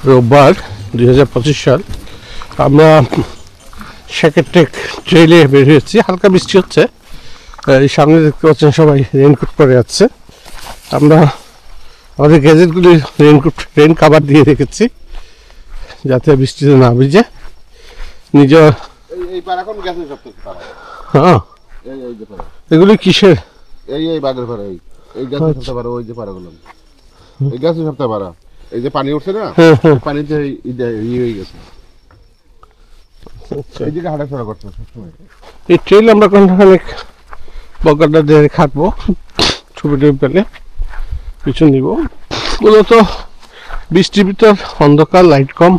রোববার 2025 সাল। আমরা সেকেটেক ট্রেইলে বের হয়েছি। হালকা বৃষ্টি হচ্ছে, এই সামনে দেখতে পাচ্ছেন সবাই রেইনকোট পরে যাচ্ছে। আমরা আমাদের গ্যাজেটগুলি রেইন কাভার দিয়ে রেখেছি যাতে বৃষ্টিতে না ভিজে। নিজের হ্যাঁ, এগুলি কিসের? এই বাগের পাড়া, এই গাছ সবতে পারে, ওই যে পাড়াগুলো এই গাছ সবতে পারা, এই যে পানি উঠছে না, পানিতে ইয়ে হয়ে গেছে। এই দিকে হাঁটাচলা করতে সবসময়। এই ট্রেল আমরা অনেক বগাটা দিয়ে খাটবো, ছবি টবি পেলে পিছন দিব। মূলত বৃষ্টির ভিতর অন্ধকার, লাইট কম,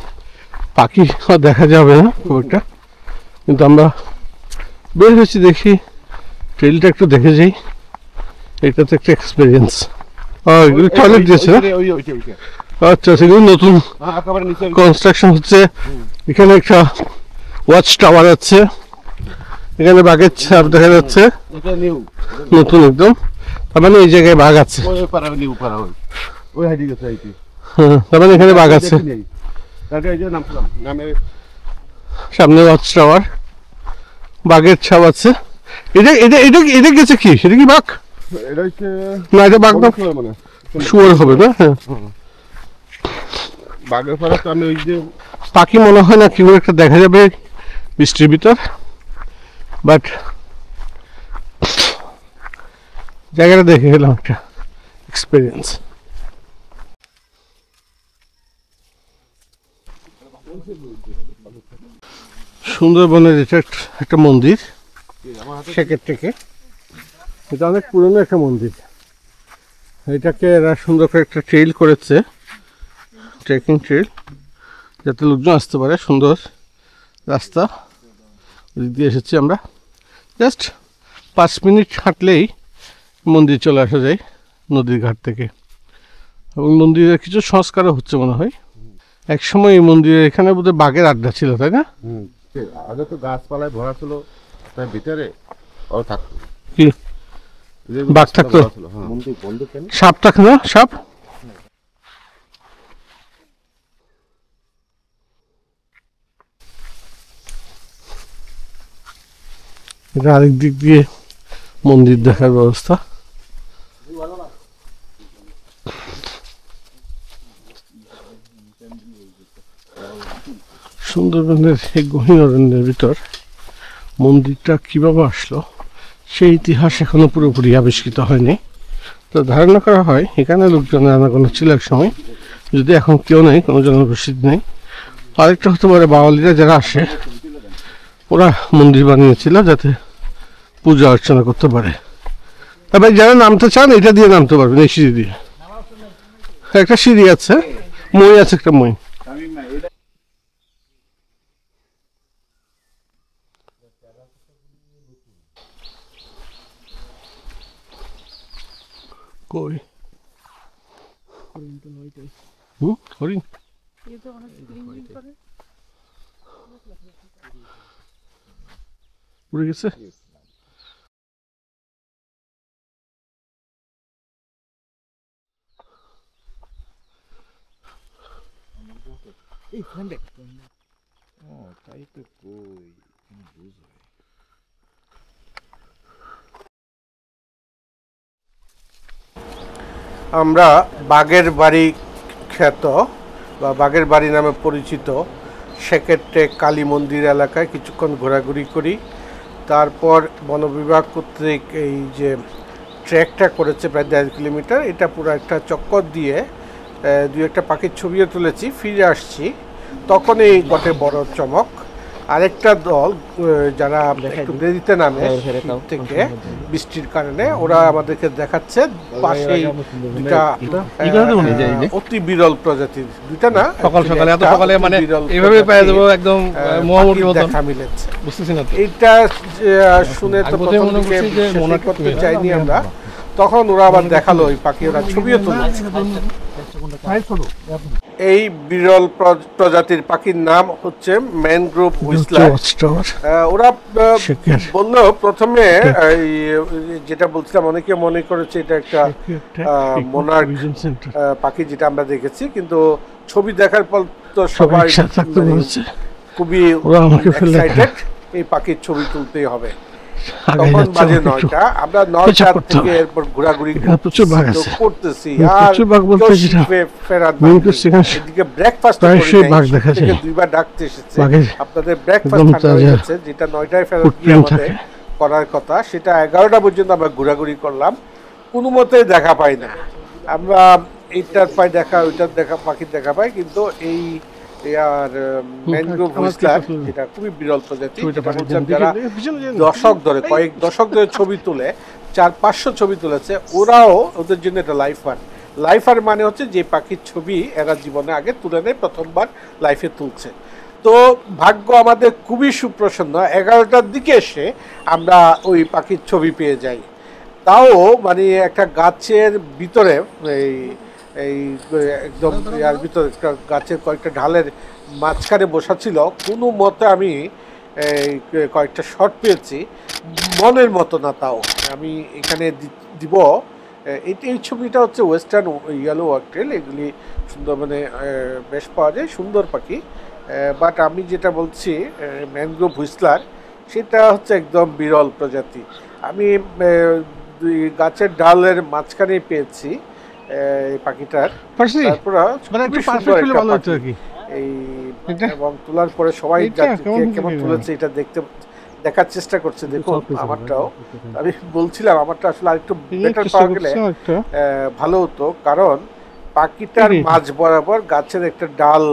পাখি দেখা যাবে না খুব একটা, কিন্তু আমরা বের হয়েছি দেখি ট্রেলটা একটু দেখে যাই। এটা তো একটা এক্সপিরিয়েন্স। এগুলো টয়লেট দিয়েছে। আচ্ছা, সেগুলো নতুন কনস্ট্রাকশন হচ্ছে। এখানে একটা ওয়াচ টাওয়ার আছে, এখানে বাঘের ছাপ দেখা যাচ্ছে নতুন একদম। তার মানে এই জায়গায় বাঘ আছে, তার মানে এখানে বাঘ আছে। সামনে ওয়াচ টাওয়ার, বাঘের ছাপ আছে। এটা এটা এটা এটা গেছে কি? সেটা কি বাঘ? না, এটা বাঘ না, শুয়োর হবে না? হ্যাঁ, বাঘের পাড়া তো আমি ওই যে পাখি মনে হয় না কি করে একটা দেখা যাবে বৃষ্টির ভিতর, বাট জায়গাটা দেখে গেলাম, একটা এক্সপিরিয়েন্স। সুন্দরবনের এটা একটা মন্দির, সেকেটেকে। এটা অনেক পুরনো একটা মন্দির। এটাকে এরা সুন্দর করে একটা ট্রেইল করেছে, ট্রেকিং ট্রেইল, যাতে লোকজন আসতে পারে। সুন্দর রাস্তা, ওদিক দিয়ে এসেছি আমরা। জাস্ট 5 মিনিট হাঁটলেই মন্দির চলে আসা যায় নদীর ঘাট থেকে। এবং মন্দিরের কিছু সংস্কারও হচ্ছে মনে হয়। একসময় এই মন্দিরের এখানে বোধহয় বাঘের আড্ডা ছিল, তাই না? আগে তো গাছপালায় ভরা ছিল, তার ভিতরে ও থাকতো কি বাঘ থাকতো? সাপ থাকতো না? সাপ এটা আরেক দিক দিয়ে মন্দির দেখার ব্যবস্থা। সুন্দরবনের এই গহীন অরণ্যের ভিতর মন্দিরটা কিভাবে আসলো সেই ইতিহাস এখনো পুরোপুরি আবিষ্কৃত হয়নি। তো ধারণা করা হয় এখানে লোকজনের আনাগোনা ছিল এক সময়, যদি এখন কেউ নেই, কোনো জনবসতি নেই। আরেকটা হতে পারে বাঙালিরা যারা আসে ওরা মন্দির বানিয়েছিল যাতে পূজা অর্চনা করতে পারে। তবে যারা নামতে চান এটা দিয়ে নামতে পারবেন, এই সিঁড়ি দিয়ে। একটা সিঁড়ি আছে, মই আছে, একটা মই। কই হরিণ? উড়ে গেছে। আমরা বাঘের বাড়ি খ্যাত বা বাঘের বাড়ি নামে পরিচিত সেকেটেক কালী মন্দির এলাকায় কিছুক্ষণ ঘোরাঘুরি করি। তারপর বন বিভাগ কর্তৃক এই যে ট্রেকটা করেছে প্রায় 1.5 কিলোমিটার, এটা পুরো একটা চক্কর দিয়ে 2-একটা পাখির ছবিও তুলেছি। ফিরে আসছি, তখন এই ঘটে বড় চমক। আরেকটা দল যারা একটু দেরিতে নামে থেকে বৃষ্টির কারণে, ওরা আমাদেরকে দেখাচ্ছে পাশেই দুটা অতি বিরল প্রজাতির, দুটা না, সকাল সকালে এত সকালে মানে এইভাবে পেয়ে যাবো একদম মোটামুটি দেখা মিলেছে। বুঝতেছি না, এইটা শুনে তো প্রথম দিকে মনে করতে চাইনি আমরা। তখন ওরা আবার দেখালো ওই পাখি, ওরা ছবিও তুলেছে। এই বিরল প্রজাতির পাখির নাম হচ্ছে ম্যানগ্রোভ হুইসলার। ওরা বললো প্রথমে যেটা বলছিলাম, অনেকে মনে করেছে এটা একটা মোনার্ক পাখি যেটা আমরা দেখেছি, কিন্তু ছবি দেখার পর তো সবাই সবাই একসাথে থাকতে বলছে, খুবই ওরা আমাকে ফেলে এক্সাইটেড, এই পাখির ছবি তুলতেই হবে। আগে তখন যাচ্ছে বাজে আমাকে একটু 9টা, আমরা পেছাব 9টা করতে থেকে হবে। এরপর ঘোরাঘুরি এখানে প্রচুর বাঘ আছে। করতেছি, আর প্রচুর বাঘ বলতে কেউ যেটা শিখবে ফেরার মেইন নাম নেই। কোর্স এখানে এদিকে ব্রেকফাস্ট প্রায়শই বাঘ দেখা যায়। দুইবার ডাকতে এসেছে, বাঘের আপনাদের ব্রেকফাস্ট একদম ঠান্ডা হয়ে তাজা গেছে, যেটা 9টায় ফেরত গিয়ে footprint আমাদের থাকে। করার কথা, সেটা 11টা পর্যন্ত আমরা ঘোরাঘুরি করলাম, কোনো মতে দেখা পাই না। আমরা এইটার পাই দেখা, ওইটার দেখা, পাখির দেখা পাই, কিন্তু এই আর ম্যানগ্রোভ হুইসলার যেটা খুবই বিরল প্রজাতি, যেটা বলছিলাম যারা দশক ধরে কয়েক দশক ধরে ছবি তুলে 400-500 ছবি তুলেছে, ওরাও ওদের জন্য এটা লাইফার। লাইফার মানে হচ্ছে যে পাখির ছবি এরা জীবনে আগে তুলে নেয়, প্রথমবার লাইফে তুলছে। তো ভাগ্য আমাদের খুবই সুপ্রসন্ন, 11টার দিকে এসে আমরা ওই পাখির ছবি পেয়ে যাই। তাও মানে একটা গাছের ভিতরে, এই এই একদম ইয়ার ভিতরে গাছের কয়েকটা ঢালের মাঝখানে বসা ছিল, কোনো মতে আমি এই কয়েকটা শট পেয়েছি, মনের মতো না। তাও আমি এখানে দিব, এই ছবিটা হচ্ছে ওয়েস্টার্ন ইয়েলো ওয়াকটেল, এগুলি সুন্দরবনে বেশ পাওয়া যায়, সুন্দর পাখি। বাট আমি যেটা বলছি ম্যানগ্রোভ হুইসলার, সেটা হচ্ছে একদম বিরল প্রজাতি। আমি গাছের ডালের মাঝখানে পেয়েছি এই পাখিটার, তারপর এই এবং তোলার পরে সবাই কেমন তুলেছে এটা দেখার চেষ্টা করছে। দেখুন আমারটাও, আমি বলছিলাম আমারটা আসলে আরেকটু বেটার পাওয়া গেলে ভালো হতো, কারণ পাখিটার মাঝ বরাবর গাছের একটা ডাল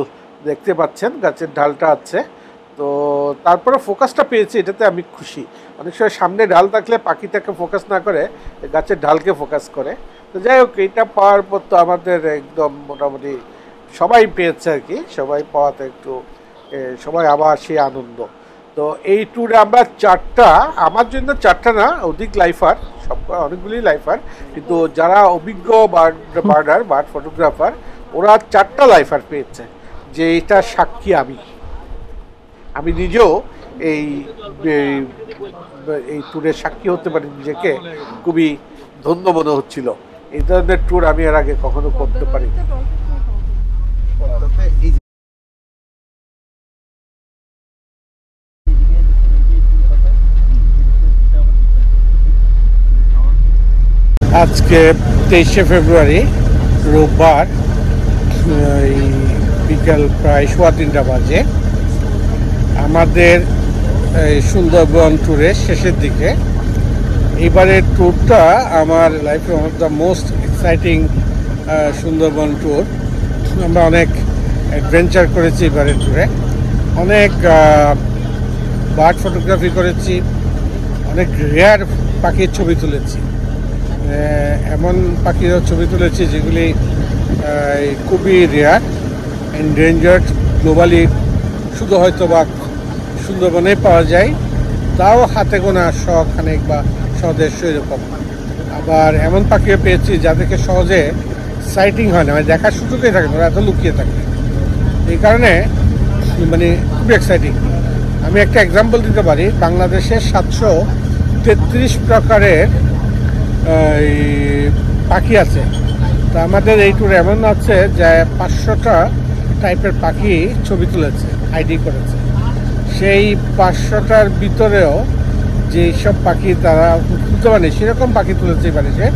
দেখতে পাচ্ছেন, গাছের ডালটা আছে, তো তারপরে ফোকাসটা পেয়েছি, এটাতে আমি খুশি। অনেক সময় সামনে ডাল থাকলে পাখিটাকে ফোকাস না করে গাছের ডালকে ফোকাস করে। তো যাই হোক, এটা পাওয়ার পর তো আমাদের একদম মোটামুটি সবাই পেয়েছে আর কি, সবাই পাওয়াতে একটু সবাই আবার সেই আনন্দ। তো এই ট্যুরে আমরা 4টা, আমার জন্য 4টা না, অধিক লাইফার, সব অনেকগুলি লাইফার, কিন্তু যারা অভিজ্ঞ বার্ড ফটোগ্রাফার, ওরা 4টা লাইফার পেয়েছে, যে এটা সাক্ষী আমি নিজেও এই ট্যুরের সাক্ষী হতে পারি, নিজেকে খুবই ধন্য মনে হচ্ছিল। এই ধরনের ট্যুর আমি এর আগে কখনো করতে পারি। আজকে 23শে ফেব্রুয়ারি, রোববার, বিকাল প্রায় 3:15 বাজে। আমাদের সুন্দরবন ট্যুরের শেষের দিকে। এবারের ট্যুরটা আমার লাইফে one of the most exciting Sundarban tour. আমরা অনেক অ্যাডভেঞ্চার করেছি এবারের ট্যুরে, অনেক বার্ড ফটোগ্রাফি করেছি, অনেক রেয়ার পাখির ছবি তুলেছি, এমন পাখিরও ছবি তুলেছি যেগুলি খুবই রেয়ার, এন্ডেঞ্জার্ড, গ্লোবালি শুধু হয়তো বা সুন্দরবনে পাওয়া যায়, তাও হাতে গোনা 100 খানেক বা 150 এরকম। আবার এমন পাখিও পেয়েছি যাদেরকে সহজে সাইটিং হয় না, মানে দেখার সুযোগই থাকে না, ওরা এত লুকিয়ে থাকে। এই কারণে মানে খুবই এক্সাইটিং। আমি একটা এক্সাম্পল দিতে পারি, বাংলাদেশে 733 প্রকারের পাখি আছে। তো আমাদের এই ট্যুরে এমন আছে যে 500টা টাইপের পাখি ছবি তুলেছে, আইডি করেছে। সেই 500টার ভিতরেও যেসব পাখি তারা তুলতে পারে সেরকম পাখি তুলেছে বাড়িতে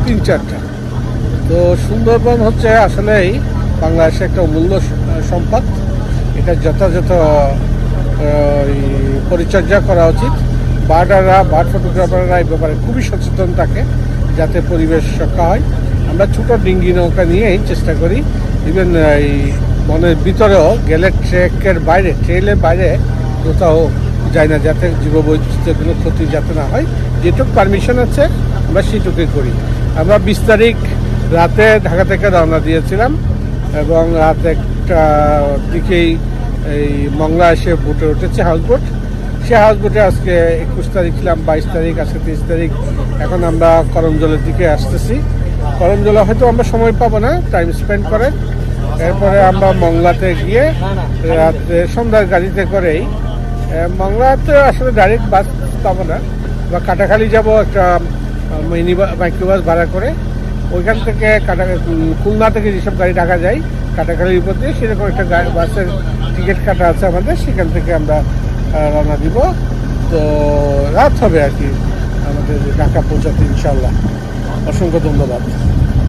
3-4টা। তো সুন্দরবন হচ্ছে আসলেই বাংলাদেশের একটা অমূল্য সম্পদ, এটা যথাযথ পরিচর্যা করা উচিত। বার্ড ফটোগ্রাফাররা এই ব্যাপারে খুবই সচেতন থাকে যাতে পরিবেশ রক্ষা হয়। আমরা ছোটো ডিঙ্গি নৌকা নিয়েই চেষ্টা করি, ইভেন এই বনের ভিতরেও গেলে ট্রেলের বাইরে কোথাও যায় না, যাতে জীববৈচিত্র্যের কোনো ক্ষতি যাতে না হয়। যেটুকু পারমিশন আছে আমরা সেটুকুই করি। আমরা 20 তারিখ রাতে ঢাকা থেকে রওনা দিয়েছিলাম এবং রাত 1টার দিকেই এই মংলা এসে বোটে উঠেছে, হাউসবোট। সে হাউসবোটে আজকে 21 তারিখ ছিলাম, 22 তারিখ, আজকে 23 তারিখ। এখন আমরা করমজলের দিকে আসতেছি। করমজলে হয়তো আমরা সময় পাবো না টাইম স্পেন্ড করে। এরপরে আমরা মংলাতে গিয়ে রাতে সন্ধ্যার গাড়িতে করেই, মংলাতে আসলে ডাইরেক্ট বাস পাবো না, বা কাটাখালি যাব একটা মাইক্রোবাস ভাড়া করে। ওইখান থেকে খুলনা থেকে যেসব গাড়ি ঢাকা যায়, কাটাখালির উপর দিয়ে সেরকম একটা বাসের টিকিট কাটা আছে আমাদের, সেখান থেকে আমরা রওনা দিব। তো রাত হবে আর কি আমাদের ঢাকা পৌঁছাতে ইনশাল্লাহ। অসংখ্য ধন্যবাদ।